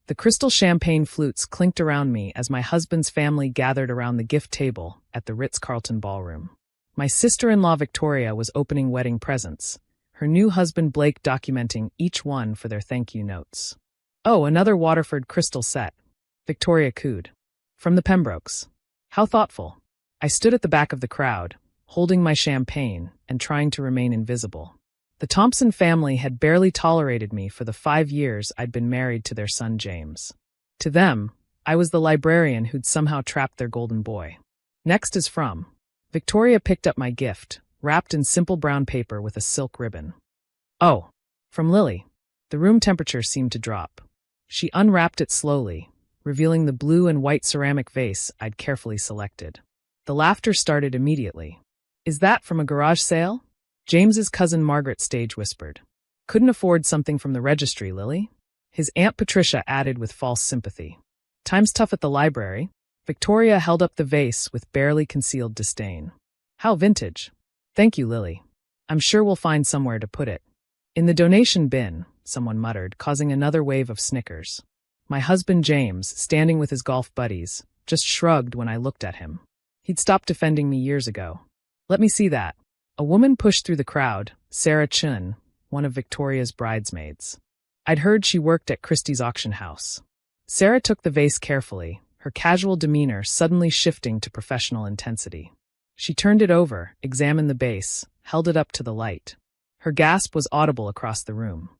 The crystal champagne flutes clinked around me as my husband's family gathered around the gift table at the Ritz-Carlton ballroom. My sister-in-law Victoria was opening wedding presents, her new husband Blake documenting each one for their thank you notes. "Oh, another Waterford crystal set," Victoria cooed. "From the Pembrokes. How thoughtful." I stood at the back of the crowd, holding my champagne and trying to remain invisible. The Thompson family had barely tolerated me for the 5 years I'd been married to their son James. To them, I was the librarian who'd somehow trapped their golden boy. "Next is from." Victoria picked up my gift, wrapped in simple brown paper with a silk ribbon. "Oh, from Lily." The room temperature seemed to drop. She unwrapped it slowly, revealing the blue and white ceramic vase I'd carefully selected. The laughter started immediately. "Is that from a garage sale?" James's cousin Margaret stage whispered. "Couldn't afford something from the registry, Lily?" His Aunt Patricia added with false sympathy. "Time's tough at the library." Victoria held up the vase with barely concealed disdain. "How vintage." "Thank you, Lily. I'm sure we'll find somewhere to put it." "In the donation bin," someone muttered, causing another wave of snickers. My husband James, standing with his golf buddies, just shrugged when I looked at him. He'd stopped defending me years ago. "Let me see that." A woman pushed through the crowd, Sarah Chun, one of Victoria's bridesmaids. I'd heard she worked at Christie's auction house. Sarah took the vase carefully, her casual demeanor suddenly shifting to professional intensity. She turned it over, examined the base, held it up to the light. Her gasp was audible across the room.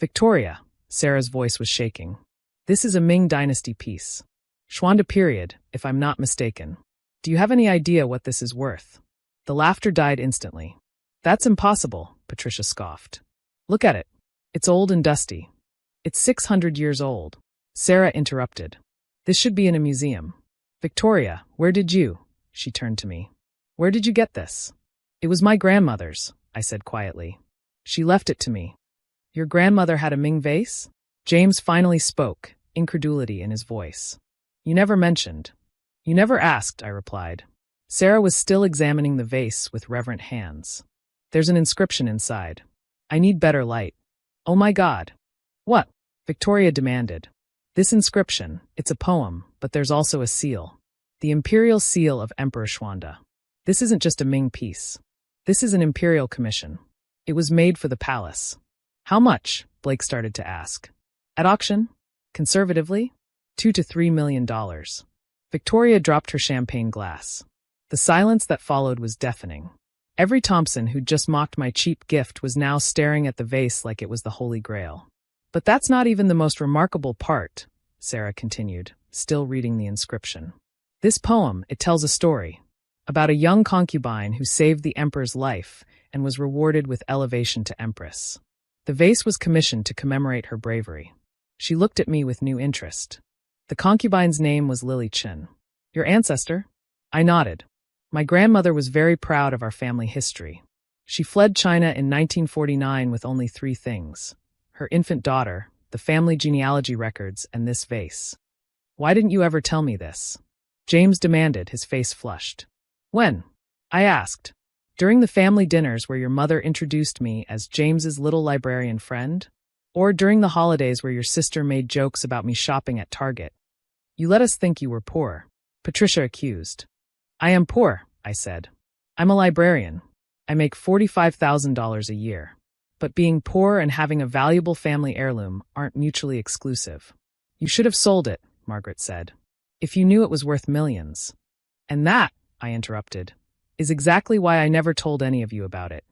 "Victoria," Sarah's voice was shaking. "This is a Ming Dynasty piece. Xuanda period, if I'm not mistaken. Do you have any idea what this is worth?" The laughter died instantly. "That's impossible," Patricia scoffed. "Look at it. It's old and dusty. It's 600 years old." Sarah interrupted. "This should be in a museum." "Victoria, where did you?" She turned to me. "Where did you get this?" "It was my grandmother's," I said quietly. "She left it to me." "Your grandmother had a Ming vase?" James finally spoke, incredulity in his voice. "You never mentioned." "You never asked," I replied. Sarah was still examining the vase with reverent hands. "There's an inscription inside. I need better light." "Oh my God." "What?" Victoria demanded. "This inscription, it's a poem, but there's also a seal. The imperial seal of Emperor Xuanda. This isn't just a Ming piece. This is an imperial commission. It was made for the palace." "How much?" Blake started to ask. "At auction? Conservatively? $2 to $3 million. Victoria dropped her champagne glass. The silence that followed was deafening. Every Thompson who'd just mocked my cheap gift was now staring at the vase like it was the Holy Grail. "But that's not even the most remarkable part," Sarah continued, still reading the inscription. "This poem, it tells a story about a young concubine who saved the emperor's life and was rewarded with elevation to empress. The vase was commissioned to commemorate her bravery." She looked at me with new interest. "The concubine's name was Lily Chin. Your ancestor?" I nodded. "My grandmother was very proud of our family history. She fled China in 1949 with only 3 things: her infant daughter, the family genealogy records, and this vase." "Why didn't you ever tell me this?" James demanded, his face flushed. "When?" I asked. "During the family dinners where your mother introduced me as James's little librarian friend? Or during the holidays where your sister made jokes about me shopping at Target? You let us think you were poor," Patricia accused. "I am poor," I said. "I'm a librarian. I make $45,000 a year. But being poor and having a valuable family heirloom aren't mutually exclusive." "You should have sold it," Margaret said. "If you knew it was worth millions." "And that," I interrupted, "is exactly why I never told any of you about it.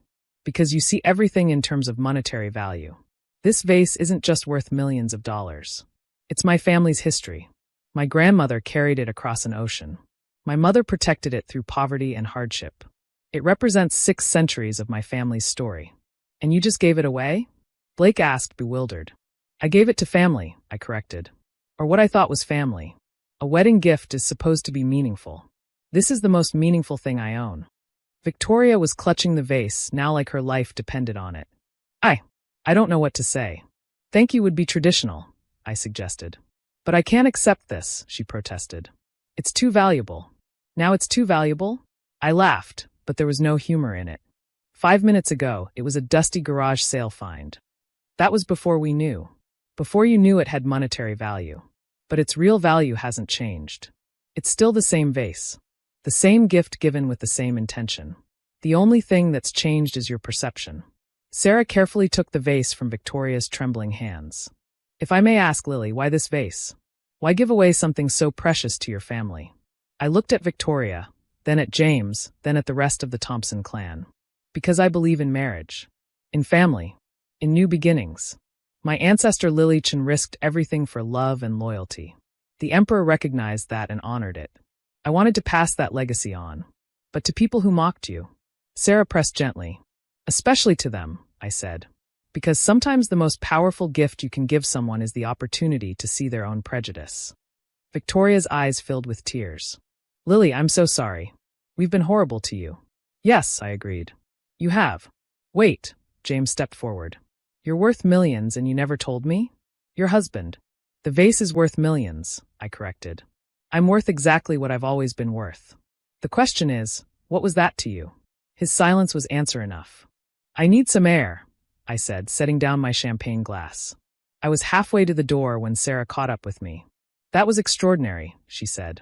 Because you see everything in terms of monetary value. This vase isn't just worth millions of dollars. It's my family's history. My grandmother carried it across an ocean. My mother protected it through poverty and hardship. It represents 6 centuries of my family's story. And you just gave it away?" Blake asked, bewildered. "I gave it to family," I corrected. "Or what I thought was family. A wedding gift is supposed to be meaningful. This is the most meaningful thing I own." Victoria was clutching the vase, now like her life depended on it. I don't know what to say." "Thank you would be traditional," I suggested. "But I can't accept this," she protested. "It's too valuable." "Now it's too valuable?" I laughed, but there was no humor in it. 5 minutes ago, it was a dusty garage sale find. That was before we knew. Before you knew it had monetary value. But its real value hasn't changed. It's still the same vase. The same gift given with the same intention. The only thing that's changed is your perception. Sarah carefully took the vase from Victoria's trembling hands. If I may ask, Lily, why this vase? Why give away something so precious to your family? I looked at Victoria, then at James, then at the rest of the Thompson clan. Because I believe in marriage. In family. In new beginnings. My ancestor Lilychin risked everything for love and loyalty. The emperor recognized that and honored it. I wanted to pass that legacy on. But to people who mocked you. Sarah pressed gently. Especially to them, I said. Because sometimes the most powerful gift you can give someone is the opportunity to see their own prejudice. Victoria's eyes filled with tears. Lily, I'm so sorry. We've been horrible to you. Yes, I agreed. You have. Wait, James stepped forward. You're worth millions and you never told me? Your husband. The vase is worth millions, I corrected. I'm worth exactly what I've always been worth. The question is, what was that to you? His silence was answer enough. I need some air, I said, setting down my champagne glass. I was halfway to the door when Sarah caught up with me. That was extraordinary, she said.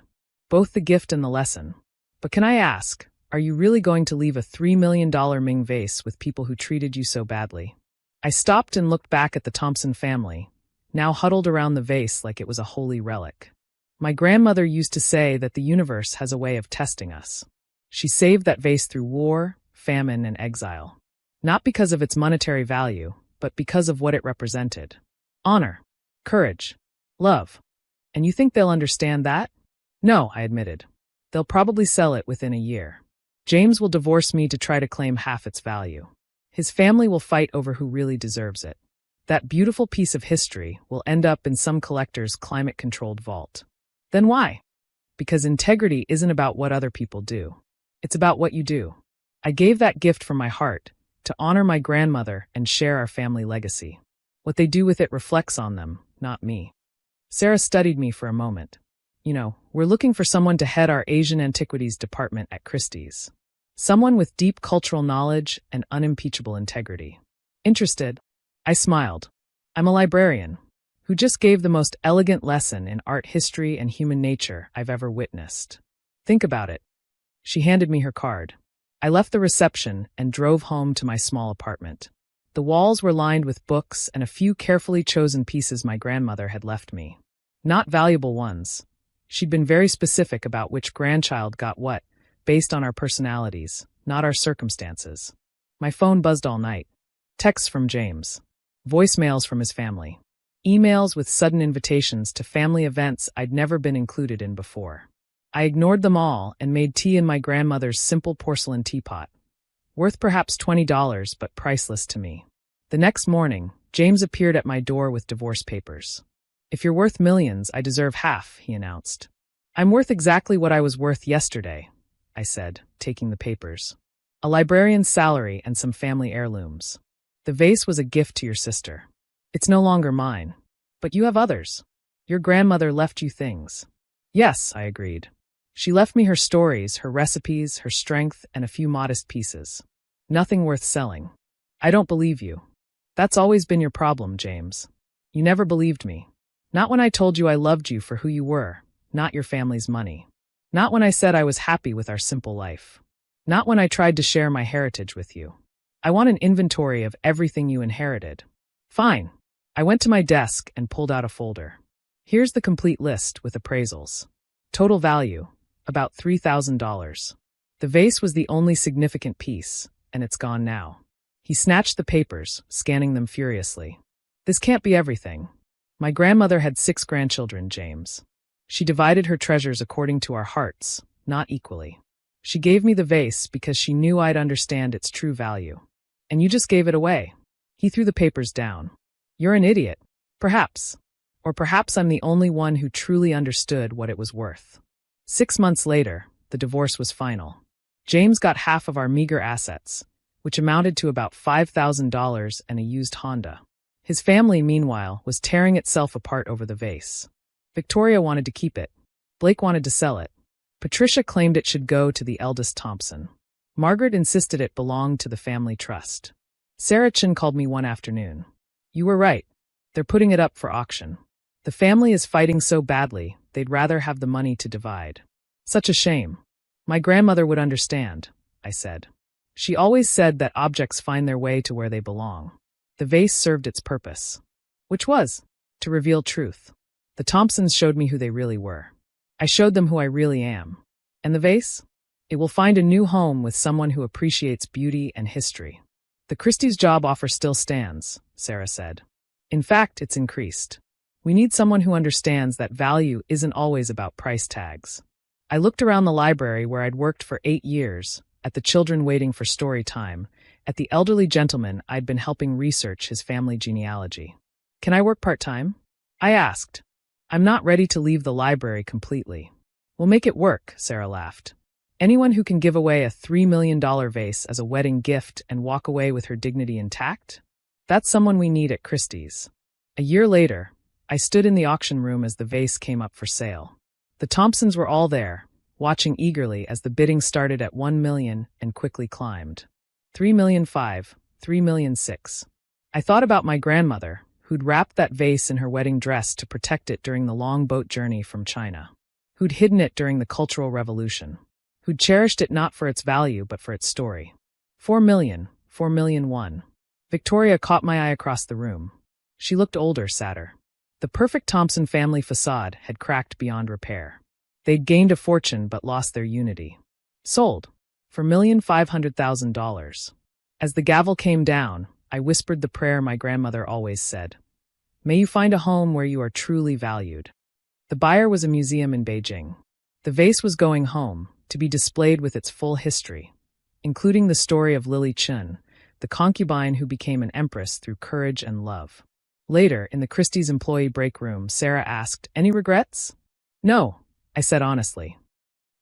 Both the gift and the lesson. But can I ask, are you really going to leave a $3 million Ming vase with people who treated you so badly? I stopped and looked back at the Thompson family, now huddled around the vase like it was a holy relic. My grandmother used to say that the universe has a way of testing us. She saved that vase through war, famine, and exile. Not because of its monetary value, but because of what it represented. Honor, courage, love. And you think they'll understand that? No, I admitted. They'll probably sell it within a year. James will divorce me to try to claim half its value. His family will fight over who really deserves it. That beautiful piece of history will end up in some collector's climate-controlled vault. Then why? Because integrity isn't about what other people do. It's about what you do. I gave that gift from my heart, to honor my grandmother and share our family legacy. What they do with it reflects on them, not me. Sarah studied me for a moment. You know, we're looking for someone to head our Asian Antiquities department at Christie's. Someone with deep cultural knowledge and unimpeachable integrity. Interested? I smiled. I'm a librarian, who just gave the most elegant lesson in art history and human nature I've ever witnessed. Think about it. She handed me her card. I left the reception and drove home to my small apartment. The walls were lined with books and a few carefully chosen pieces my grandmother had left me. Not valuable ones. She'd been very specific about which grandchild got what, based on our personalities, not our circumstances. My phone buzzed all night. Texts from James. Voicemails from his family. Emails with sudden invitations to family events I'd never been included in before. I ignored them all and made tea in my grandmother's simple porcelain teapot. Worth perhaps $20, but priceless to me. The next morning, James appeared at my door with divorce papers. If you're worth millions, I deserve half, he announced. I'm worth exactly what I was worth yesterday, I said, taking the papers. A librarian's salary and some family heirlooms. The vase was a gift to your sister. It's no longer mine. But you have others. Your grandmother left you things. Yes, I agreed. She left me her stories, her recipes, her strength, and a few modest pieces. Nothing worth selling. I don't believe you. That's always been your problem, James. You never believed me. Not when I told you I loved you for who you were, not your family's money. Not when I said I was happy with our simple life. Not when I tried to share my heritage with you. I want an inventory of everything you inherited. Fine. I went to my desk and pulled out a folder. Here's the complete list with appraisals. Total value, about $3,000. The vase was the only significant piece, and it's gone now. He snatched the papers, scanning them furiously. This can't be everything. My grandmother had 6 grandchildren, James. She divided her treasures according to our hearts, not equally. She gave me the vase because she knew I'd understand its true value. And you just gave it away. He threw the papers down. You're an idiot. Perhaps. Or perhaps I'm the only one who truly understood what it was worth. 6 months later, the divorce was final. James got half of our meager assets, which amounted to about $5,000 and a used Honda. His family, meanwhile, was tearing itself apart over the vase. Victoria wanted to keep it. Blake wanted to sell it. Patricia claimed it should go to the eldest Thompson. Margaret insisted it belonged to the family trust. Sarah Chin called me one afternoon. You were right. They're putting it up for auction. The family is fighting so badly, they'd rather have the money to divide. Such a shame. My grandmother would understand, I said. She always said that objects find their way to where they belong. The vase served its purpose, which was to reveal truth. The Thompsons showed me who they really were. I showed them who I really am. And the vase? It will find a new home with someone who appreciates beauty and history. The Christie's job offer still stands, Sarah said. In fact, it's increased. We need someone who understands that value isn't always about price tags. I looked around the library where I'd worked for 8 years, at the children waiting for story time, at the elderly gentleman I'd been helping research his family genealogy. Can I work part-time? I asked. I'm not ready to leave the library completely. We'll make it work, Sarah laughed. Anyone who can give away a $3 million vase as a wedding gift and walk away with her dignity intact? That's someone we need at Christie's. A year later, I stood in the auction room as the vase came up for sale. The Thompsons were all there, watching eagerly as the bidding started at $1 million and quickly climbed. $3,500,000, $3,600,000. I thought about my grandmother, who'd wrapped that vase in her wedding dress to protect it during the long boat journey from China, who'd hidden it during the Cultural Revolution, who'd cherished it not for its value but for its story. $4 million, $4,000,001. Victoria caught my eye across the room. She looked older, sadder. The perfect Thompson family facade had cracked beyond repair. They'd gained a fortune but lost their unity. Sold. For $1,500,000. As the gavel came down, I whispered the prayer my grandmother always said. May you find a home where you are truly valued. The buyer was a museum in Beijing. The vase was going home, to be displayed with its full history, including the story of Lily Chun, the concubine who became an empress through courage and love. Later, in the Christie's employee break room, Sarah asked, "Any regrets?" "No," I said honestly.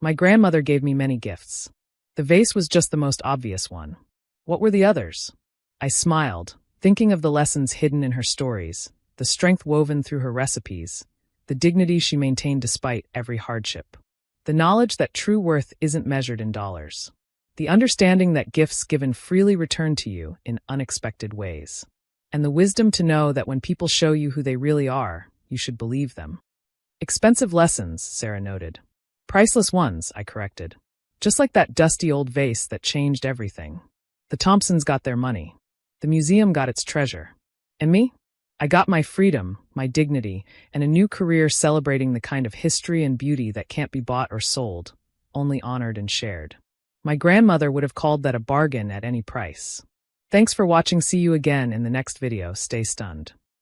My grandmother gave me many gifts. The vase was just the most obvious one. What were the others? I smiled, thinking of the lessons hidden in her stories, the strength woven through her recipes, the dignity she maintained despite every hardship. The knowledge that true worth isn't measured in dollars. The understanding that gifts given freely return to you in unexpected ways. And the wisdom to know that when people show you who they really are, you should believe them. Expensive lessons, Sarah noted. Priceless ones, I corrected. Just like that dusty old vase that changed everything. The Thompsons got their money. The museum got its treasure. And me? I got my freedom, my dignity, and a new career celebrating the kind of history and beauty that can't be bought or sold, only honored and shared. My grandmother would have called that a bargain at any price. Thanks for watching. See you again in the next video. Stay stunned.